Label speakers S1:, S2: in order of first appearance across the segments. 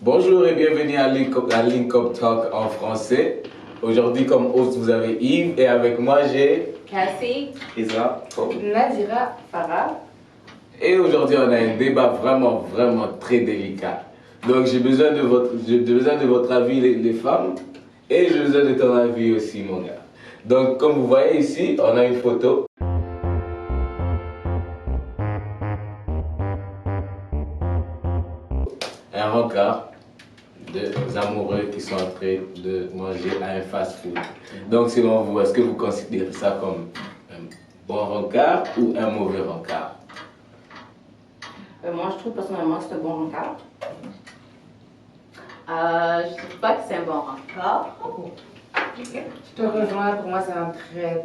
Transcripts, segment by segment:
S1: Bonjour et bienvenue à Link Up Talk en français. Aujourd'hui, comme host, vous avez Yves et avec moi j'ai
S2: Cassie,
S3: Isra,
S2: Nadira, Farah.
S1: Et aujourd'hui, on a un débat vraiment très délicat. Donc, j'ai besoin de votre avis, les femmes, et j'ai besoin de ton avis aussi, mon gars. Donc, comme vous voyez ici, on a une photo. Un rencard de amoureux qui sont en train de manger à un fast-food. Donc, selon vous, est-ce que vous considérez ça comme un bon rencard ou un mauvais rencard?
S2: Moi, je trouve personnellement que c'est un bon rencard. Je ne trouve pas que c'est un bon rencard.
S4: Je te rejoins, pour moi c'est un très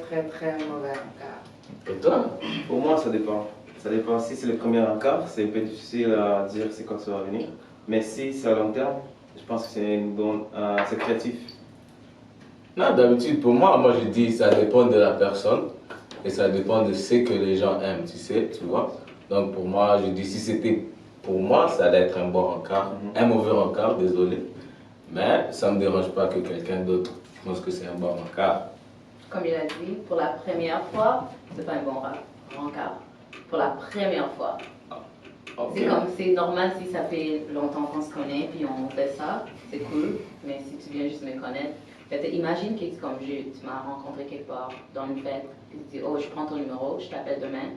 S4: mauvais rencard.
S1: Et toi?
S3: pour moi ça dépend. Ça dépend. Si c'est le premier encart, c'est un peu difficile à dire c'est quand ça va venir. Mais si c'est à long terme, je pense que c'est une bonne, c'est créatif.
S1: Non, d'habitude, pour moi, je dis ça dépend de la personne et ça dépend de ce que les gens aiment, tu sais, tu vois. Donc pour moi, je dis si c'était pour moi, ça doit être un bon rencard, un mauvais rencard, désolé. Mais ça ne me dérange pas que quelqu'un d'autre pense que c'est un bon rencard.
S2: Comme il a dit, pour la première fois, c'est pas un bon rencard. Pour la première fois.
S1: Ok.
S2: C'est comme, c'est normal si ça fait longtemps qu'on se connaît, puis on fait ça, c'est cool. Mais si tu viens juste me connaître, imagine que comme tu m'as rencontré quelque part dans une fête, puis tu dis, oh, je prends ton numéro, je t'appelle demain.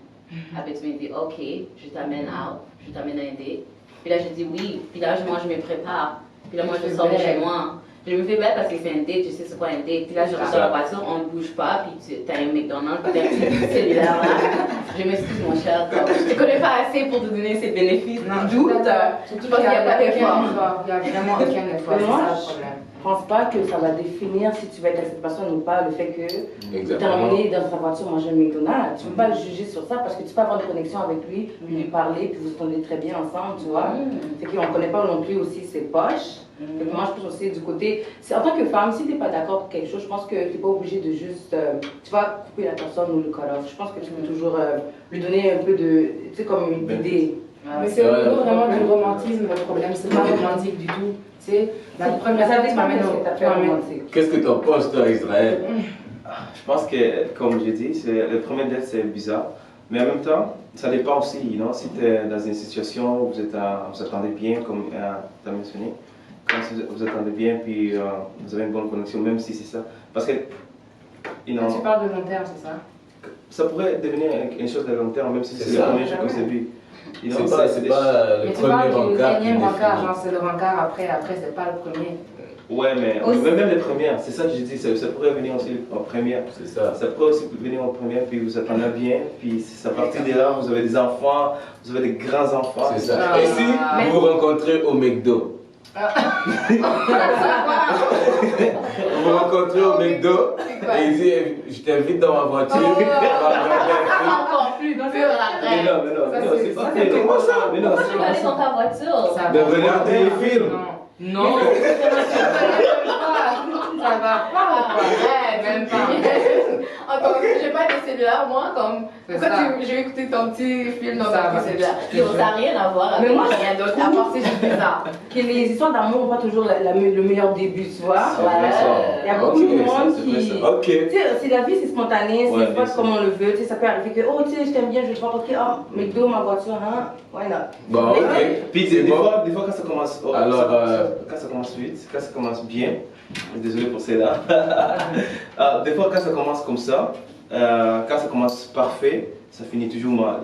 S2: Après tu me dis, ok, je t'amène out, je t'amène à un date. Puis là je dis oui, puis là moi je me prépare. Puis là moi je sors de chez moi. Je me fais belle parce que c'est un date, je sais c'est quoi un date. Puis là je ressors la voiture, on ne bouge pas, puis tu as un McDonald's, puis tu as un petit cellulaire là. Je m'excuse mon cher, je te connais pas assez pour te donner ces bénéfices.
S4: Non,
S2: Doute,
S4: surtout
S2: je pense qu'il n'y a pas d'effort.
S4: Il n'y a vraiment aucun effort, c'est ça le problème.
S5: Je pense pas que ça va définir si tu vas être avec cette personne ou pas, le fait que tu
S1: Exactement.
S5: t'es emmené dans sa voiture manger un McDonald's. Tu ne peux pas le juger sur ça parce que tu peux avoir des connexions avec lui, puis lui parler, puis vous entendez très bien ensemble, tu vois. C'est qu'on ne connaît pas non plus aussi ses poches. Et moi, je pense aussi du côté, en tant que femme, si tu n'es pas d'accord pour quelque chose, je pense que tu n'es pas obligé de juste, tu vas couper la personne ou le cut-off. Je pense que tu peux toujours lui donner un peu de, tu sais, comme une idée.
S4: Mais c'est au niveau vraiment du romantisme le problème, c'est pas romantique du tout. Tu sais, la première fois que tu m'amènes au...
S1: Qu'est-ce que tu en penses, toi, Israël?
S3: Je pense que, comme j'ai dit, le premier date c'est bizarre. Mais en même temps, ça dépend aussi. Si tu es dans une situation où vous attendez bien, comme tu as mentionné, quand vous attendez bien, puis vous avez une bonne connexion, même si c'est ça. Parce que,
S4: Tu parles de long terme, c'est ça?
S3: ça pourrait devenir une chose de long terme, même si c'est
S1: C'est
S3: le
S1: ça.
S3: premier jour que c'est vu.
S1: C'est pas le
S4: Mais tu
S1: premier
S4: parles du
S1: rencard qui
S4: énième rencard,
S1: définit.
S4: genre c'est le rencard après c'est pas le premier.
S3: Ouais, mais même les premières, c'est ça que je dis, ça pourrait venir aussi en première.
S1: C'est ça.
S3: Ça pourrait aussi venir en première, puis vous attendez bien, puis c'est à partir de là, vous avez des enfants, vous avez des grands-enfants.
S1: C'est ça. Et si vous vous rencontrez au McDo? Vous vous rencontrez au McDo et il dit je t'invite dans ma voiture, on va regarder un film.
S2: Encore plus, donc c'est la
S3: Mais non, c'est pas fait.
S1: Comment ça?
S3: Mais non,
S2: Tu vas aller dans ta voiture.
S1: De regarder le film.
S2: Non.
S4: Ça va pas ou quoi?
S2: Même pas. Encore, j'ai pas de cellulaire, moi, comme.
S4: C'est
S2: Pourquoi
S4: ça.
S2: je vais écouter ton petit film dans
S4: Ça
S2: ton
S4: va.
S2: cellulaire? Ça n'a rien à voir avec
S5: Mais moi,
S2: rien d'autre, à part c'est juste bizarre.
S5: Que les histoires d'amour n'ont pas toujours le meilleur début, tu vois.
S1: C'est vrai, ça.
S5: Il y a beaucoup de
S1: Ok, ça,
S5: monde
S1: c'est vrai,
S5: qui...
S1: ça. Ok.
S5: Tu sais, c'est la vie, c'est spontané,
S3: Ouais,
S5: c'est pas
S3: bien
S5: comme on le veut. Tu sais, ça peut arriver que, oh, tu sais, je t'aime bien, je vais te voir, ok, oh, McDo, ma voiture, hein, why not?
S1: Bon, ok.
S3: Puis
S1: C'est
S3: des
S1: bon.
S3: fois, quand ça commence,
S1: Alors,
S3: quand ça commence vite, quand ça commence bien, désolé pour celle-là. Des fois, quand ça commence comme ça, quand ça commence parfait, ça finit toujours mal,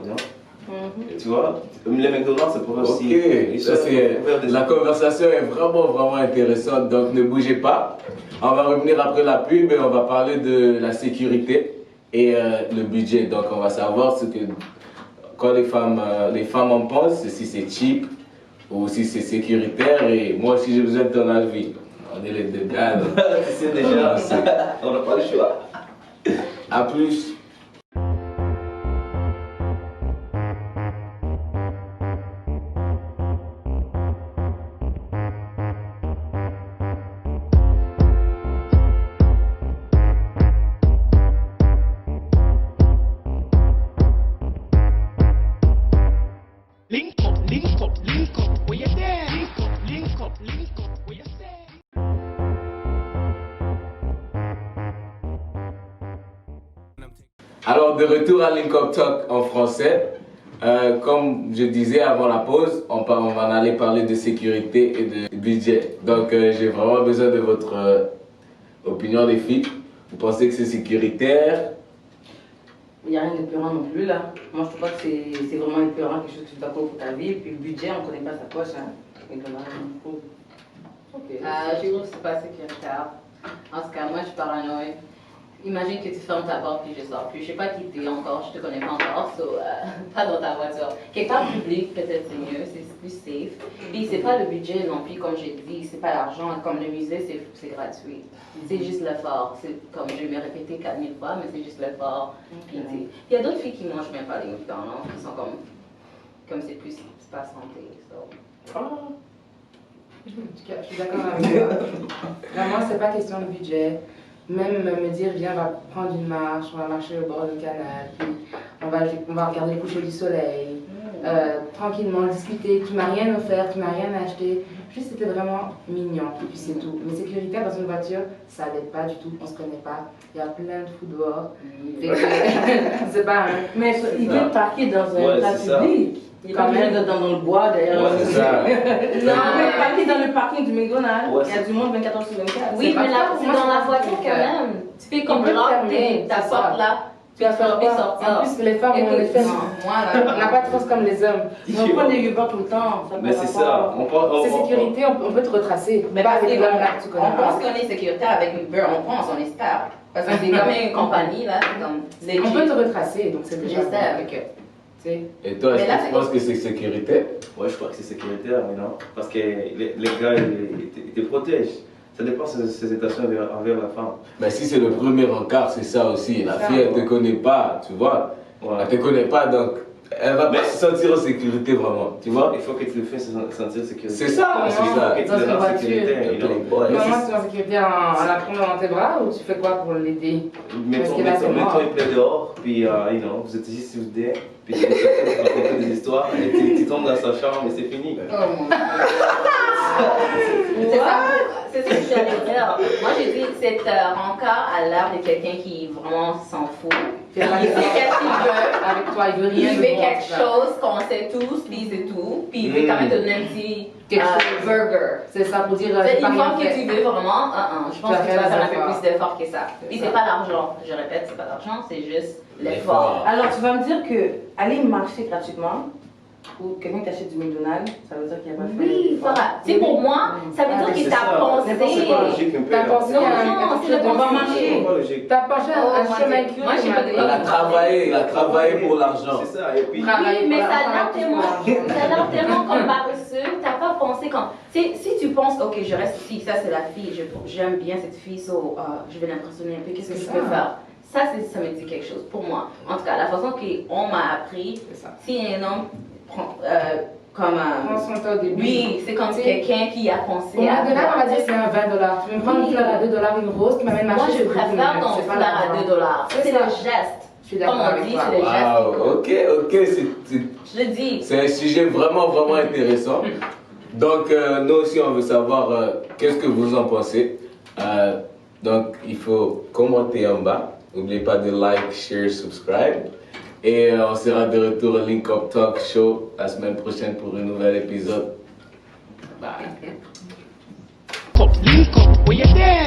S3: Tu vois, les McDonald's, ça pourrait aussi.
S1: Ok, ça c'est. La conversation est vraiment intéressante, donc ne bougez pas. On va revenir après la pub et on va parler de la sécurité et le budget. Donc on va savoir ce que quand les femmes en pensent, si c'est cheap ou si c'est sécuritaire. Et moi aussi j'ai besoin de ton avis. On est les deux gars.
S3: C'est déjà, on n'a pas le choix.
S1: A plus.
S6: Link up, where you there? Link up,
S1: Alors, de retour à Link Up Talk en français. Comme je disais avant la pause, on va aller parler de sécurité et de budget. Donc, j'ai vraiment besoin de votre opinion, les filles. Vous pensez que c'est sécuritaire?
S5: Il n'y a rien d'épeurant non plus là. Moi je trouve pas que c'est vraiment épeurant, quelque chose que tu dois pour ta vie. Puis le budget, on ne connaît pas sa poche. Hein. Et donc,
S2: Je trouve que c'est pas sécuritaire. En tout cas, moi, je suis paranoïe. Imagine que tu fermes ta porte puis je sors plus. Je sais pas qui t'es encore, je te connais pas encore, pas dans ta voiture. Quelque part public, peut-être c'est mieux, c'est plus safe. Puis c'est pas le budget non plus, comme j'ai dit, c'est pas l'argent. Comme le musée, c'est gratuit. C'est juste l'effort. C'est comme je vais me répéter 4000 fois, mais c'est juste l'effort. Puis il y a d'autres filles qui mangent même pas les McDonald's, qui sont comme c'est pas santé.
S4: Je suis d'accord avec toi. Vraiment, c'est pas question de budget. Même me dire, viens, on va prendre une marche, on va marcher au bord du canal, puis on va regarder le coucher du soleil, tranquillement discuter. Tu m'as rien offert, tu m'as rien acheté. Juste, c'était vraiment mignon, et puis c'est tout. Mais sécuritaire dans une voiture, ça n'aide pas du tout, on se connaît pas. Il y a plein de fous dehors. C'est pas un.
S5: Mais il veut parquer dans un place public. Il est quand même dans le bois derrière.
S1: Ouais, c'est ça.
S5: Non, mais parquer dans le parking du McDonald's, il y a du monde 24 heures sur 24.
S2: Oui, mais là, c'est dans la voiture quand même. Tu peux comme rentrer ta porte là.
S4: Tu vas faire quoi? En plus, les femmes, on les fait. On n'a pas de force comme les hommes.
S5: On prend des Uber tout le temps.
S3: Mais c'est ça.
S4: C'est sécurité, on peut te retracer.
S2: Mais
S4: pas
S2: pas
S4: avec l'homme là que tu connais.
S2: On pense qu'on est sécuritaire avec Uber, on espère. Parce que c'est quand même une compagnie là, c'est comme.
S4: On peut te retracer, donc c'est déjà.
S2: J'espère avec eux.
S1: Et toi, est-ce que tu penses que c'est sécuritaire?
S3: Ouais, je crois que c'est sécuritaire, mais non. Parce que les gars, ils te protègent. Ça dépend de ses intentions envers la femme.
S1: Mais si c'est le premier encart, c'est ça aussi. La fille, elle ne te connaît pas, tu vois.
S3: Ouais.
S1: Elle ne te connaît pas, donc elle va pas se sentir en sécurité vraiment, tu vois.
S3: Il faut que tu le fasses sentir sécurité.
S1: C'est ça, c'est ça.
S3: Il faut que tu le fasses en sécurité.
S4: Comment tu es en sécurité en la prenant dans tes bras ou tu fais quoi pour l'aider?
S3: Mettons une plaie dehors, puis vous êtes ici soudés, puis tu racontes des histoires, et tu tombes dans sa chambre et c'est fini.
S2: Oh mon Dieu. C'est ça que j'allais dire. Moi, j'ai dit que cet rencard a l'air de quelqu'un qui vraiment s'en fout. Il fait qu'est-ce qu'il veut.
S4: Avec toi, il veut rien.
S2: Il fait quelque chose qu'on sait tous, puis c'est tout. Puis il veut quand même te donner un petit burger.
S4: C'est ça pour dire.
S2: C'est une fois que tu veux vraiment, je pense que tu vas faire un peu plus d'efforts que ça. Puis c'est pas l'argent. Je répète, c'est pas l'argent, c'est juste l'effort.
S5: Alors tu vas me dire que aller marcher gratuitement, ou quelqu'un t'achète du McDonald's, ça veut dire qu'il n'y a pas de frais.
S2: Oui, voilà. C'est pour moi, ça veut dire que t'as pensé.
S3: C'est pas logique un peu.
S4: T'as pensé à
S2: Non, c'est
S5: On va marcher.
S3: C'est pas logique.
S4: T'as pensé à un chemin cul.
S2: Moi, je sais pas de
S1: Il a travaillé pour l'argent.
S3: C'est ça, et puis.
S2: Oui, mais ça a l'air tellement comme paresseux. T'as pas pensé quand. Si tu penses, ok, je reste ici, ça c'est la fille, j'aime bien cette fille, je vais l'impressionner un peu, qu'est-ce que je peux faire? Ça me dit quelque chose pour moi. En tout cas, la façon qu'on m'a appris, si un homme prend comme
S4: Prends son temps au début.
S2: oui, c'est comme quelqu'un qui a pensé
S4: Pour
S2: à.
S4: $1, on va dire c'est un $20. Tu veux me prendre une fleur à $2, une rose qui m'amène marcher.
S2: Moi, je préfère ton fleur à $2. C'est le geste.
S4: Je suis d'accord avec toi.
S2: C'est le geste.
S1: Wow, ok,
S2: Je le dis.
S1: c'est un sujet vraiment, vraiment intéressant. Donc, nous aussi, on veut savoir qu'est-ce que vous en pensez. Donc, il faut commenter en bas. N'oubliez pas de like, share, subscribe. Et on sera de retour au Link Up Talk Show la semaine prochaine pour un nouvel épisode. Bye.
S6: Link up, where you there?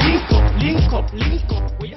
S6: Link up, where you